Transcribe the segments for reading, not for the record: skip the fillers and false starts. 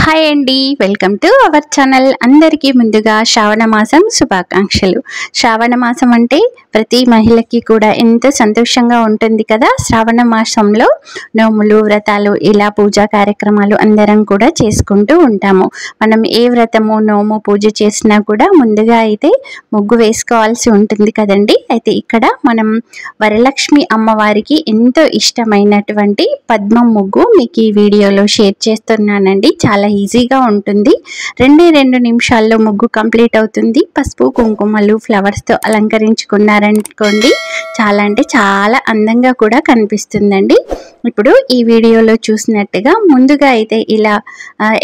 Hi అండి, welcome to our channel. అందరికీ ముందుగా శ్రావణ మాసం శుభాకాంక్షలు. శ్రావణ మాసం అంటే ప్రతి మహిళకి కూడా ఎంతో సంతోషంగా ఉంటుంది కదా. శ్రావణ మాసంలో నోములు, వ్రతాలు, ఇలా పూజా కార్యక్రమాలు అందరం కూడా చేసుకుంటూ ఉంటాము. మనం ఏ వ్రతము, నోము, పూజ చేసినా కూడా ముందుగా అయితే ముగ్గు వేసుకోవాల్సి ఉంటుంది కదండి. అయితే ఇక్కడ మనం వరలక్ష్మి అమ్మవారికి ఎంతో ఇష్టమైనటువంటి పద్మం ముగ్గు మీకు ఈ వీడియోలో షేర్ చేస్తున్నానండి. చాలా ఈజీగా ఉంటుంది. 2 నిమిషాల్లో ముగ్గు కంప్లీట్ అవుతుంది. పసుపు, కుంకుమలు, ఫ్లవర్స్తో అలంకరించుకున్నారనుకోండి, చాలా అంటే చాలా అందంగా కూడా కనిపిస్తుందండి. ఇప్పుడు ఈ వీడియోలో చూసినట్టుగా ముందుగా అయితే ఇలా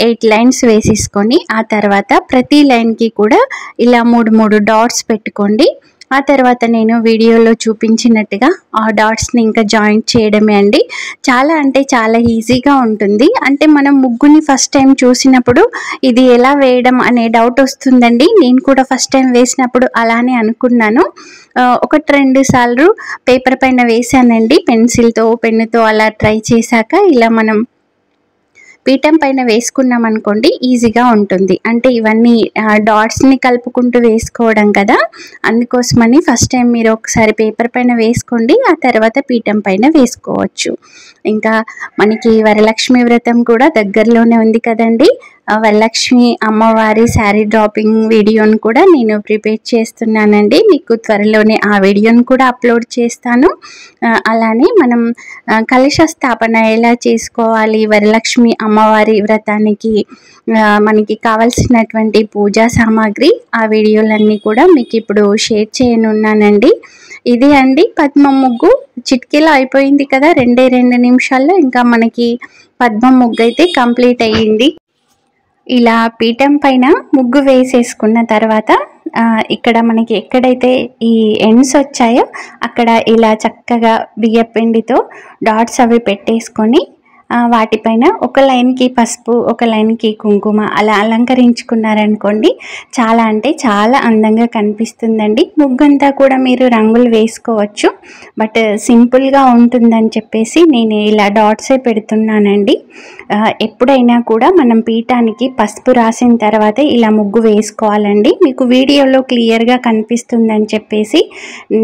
8 లైన్స్ వేసేసుకొని ఆ తర్వాత ప్రతి లైన్కి కూడా ఇలా 3 డాట్స్ పెట్టుకోండి. ఆ తర్వాత నేను వీడియోలో చూపించినట్టుగా ఆ డాట్స్ని ఇంకా జాయింట్ చేయడమే అండి. చాలా అంటే చాలా ఈజీగా ఉంటుంది. అంటే మనం ముగ్గుని ఫస్ట్ టైం చూసినప్పుడు ఇది ఎలా వేయడం అనే డౌట్ వస్తుందండి. నేను కూడా ఫస్ట్ టైం వేసినప్పుడు అలానే అనుకున్నాను. 1-2 సార్లు పేపర్ పైన వేసానండి. పెన్సిల్తో, పెన్నుతో అలా ట్రై చేశాక ఇలా మనం పీఠం పైన వేసుకున్నాం అనుకోండి, ఈజీగా ఉంటుంది. అంటే ఇవన్నీ డాట్స్ని కలుపుకుంటూ వేసుకోవడం కదా, అందుకోసమని ఫస్ట్ టైం మీరు ఒకసారి పేపర్ పైన వేసుకోండి. ఆ తర్వాత పీఠం పైన వేసుకోవచ్చు. ఇంకా మనకి వరలక్ష్మి వ్రతం కూడా దగ్గరలోనే ఉంది కదండి. వరలక్ష్మి అమ్మవారి శారీ డ్రాపింగ్ వీడియోను కూడా నేను ప్రిపేర్ చేస్తున్నానండి. మీకు త్వరలోనే ఆ వీడియోను కూడా అప్లోడ్ చేస్తాను. అలానే మనం కలశ స్థాపన ఎలా చేసుకోవాలి, వరలక్ష్మి అమ్మవారి వ్రతానికి మనకి కావాల్సినటువంటి పూజా సామాగ్రి, ఆ వీడియోలన్నీ కూడా మీకు ఇప్పుడు షేర్ చేయనున్నానండి. ఇదే అండి పద్మం ముగ్గు. చిటికెలో అయిపోయింది కదా, 2 నిమిషాల్లో ఇంకా మనకి పద్మం ముగ్గు అయితే కంప్లీట్ అయ్యింది. ఇలా పీఠం పైన ముగ్గు వేసేసుకున్న తర్వాత ఇక్కడ మనకి ఎక్కడైతే ఈ ఎండ్స్ వచ్చాయో అక్కడ ఇలా చక్కగా బియ్యపిండితో డాట్స్ అవి పెట్టేసుకొని వాటిపైన ఒక లైన్కి పసుపు, ఒక లైన్కి కుంకుమ అలా అలంకరించుకున్నారనుకోండి, చాలా అంటే చాలా అందంగా కనిపిస్తుందండి. ముగ్గంతా కూడా మీరు రంగులు వేసుకోవచ్చు, బట్ సింపుల్గా ఉంటుందని చెప్పేసి నేను ఇలా డాట్సే పెడుతున్నానండి. ఎప్పుడైనా కూడా మనం పీఠానికి పసుపు రాసిన తర్వాత ఇలా ముగ్గు వేసుకోవాలండి. మీకు వీడియోలో క్లియర్గా కనిపిస్తుందని చెప్పేసి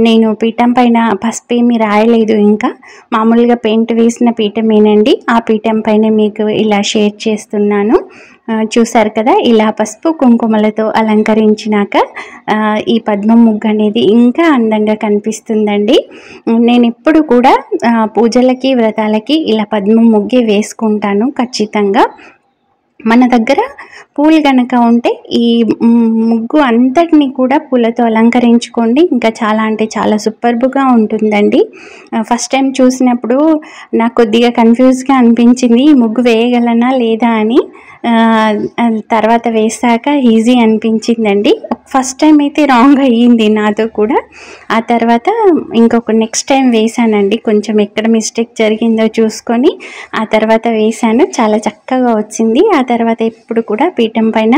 నేను పీఠం పైన పసుపు ఏమి రాయలేదు. ఇంకా మామూలుగా పెయింట్ వేసిన పీఠమేనండి. ఆ పీఠం పైన మీకు ఇలా షేర్ చేస్తున్నాను. చూసారు కదా, ఇలా పసుపు కుంకుమలతో అలంకరించినాక ఈ పద్మం ముగ్గు అనేది ఇంకా అందంగా కనిపిస్తుందండి. నేను ఎప్పుడు కూడా పూజలకి, వ్రతాలకి ఇలా పద్మం ముగ్గే వేసుకుంటాను ఖచ్చితంగా. మన దగ్గర పూలు కనుక ఉంటే ఈ ముగ్గు అంతటిని కూడా పూలతో అలంకరించుకోండి. ఇంకా చాలా అంటే చాలా సూపర్బ్గా ఉంటుందండి. ఫస్ట్ టైం చూసినప్పుడు నాకు కొద్దిగా కన్ఫ్యూజ్గా అనిపించింది, ఈ ముగ్గు వేయగలనా లేదా అని. తర్వాత వేసాక ఈజీ అనిపించిందండి. ఫస్ట్ టైం అయితే రాంగ్ అయ్యింది నాతో కూడా. ఆ తర్వాత నెక్స్ట్ టైం వేసానండి. కొంచెం ఎక్కడ మిస్టేక్ జరిగిందో చూసుకొని ఆ తర్వాత వేసాను. చాలా చక్కగా వచ్చింది. ఆ తర్వాత ఎప్పుడు కూడా పీఠం పైన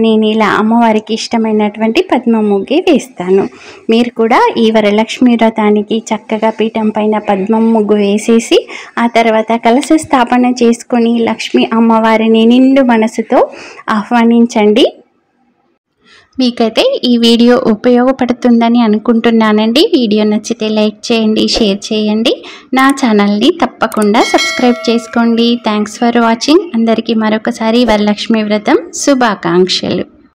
నేను ఇలా అమ్మవారికి ఇష్టమైనటువంటి పద్మ ముగ్గే వేస్తాను. మీరు కూడా ఈ వరలక్ష్మి వ్రతానికి చక్కగా పీఠం పైన పద్మం ముగ్గు వేసేసి ఆ తర్వాత కలశ స్థాపన చేసుకొని లక్ష్మీ అమ్మవారిని నిండు మనసుతో ఆహ్వానించండి. మీకైతే ఈ వీడియో ఉపయోగపడుతుందని అనుకుంటున్నానండి. వీడియో నచ్చితే లైక్ చేయండి, షేర్ చేయండి. నా ఛానల్ని తప్పకుండా సబ్స్క్రైబ్ చేసుకోండి. Thanks for watching. అందరికీ మరొకసారి వరలక్ష్మి వ్రతం శుభాకాంక్షలు.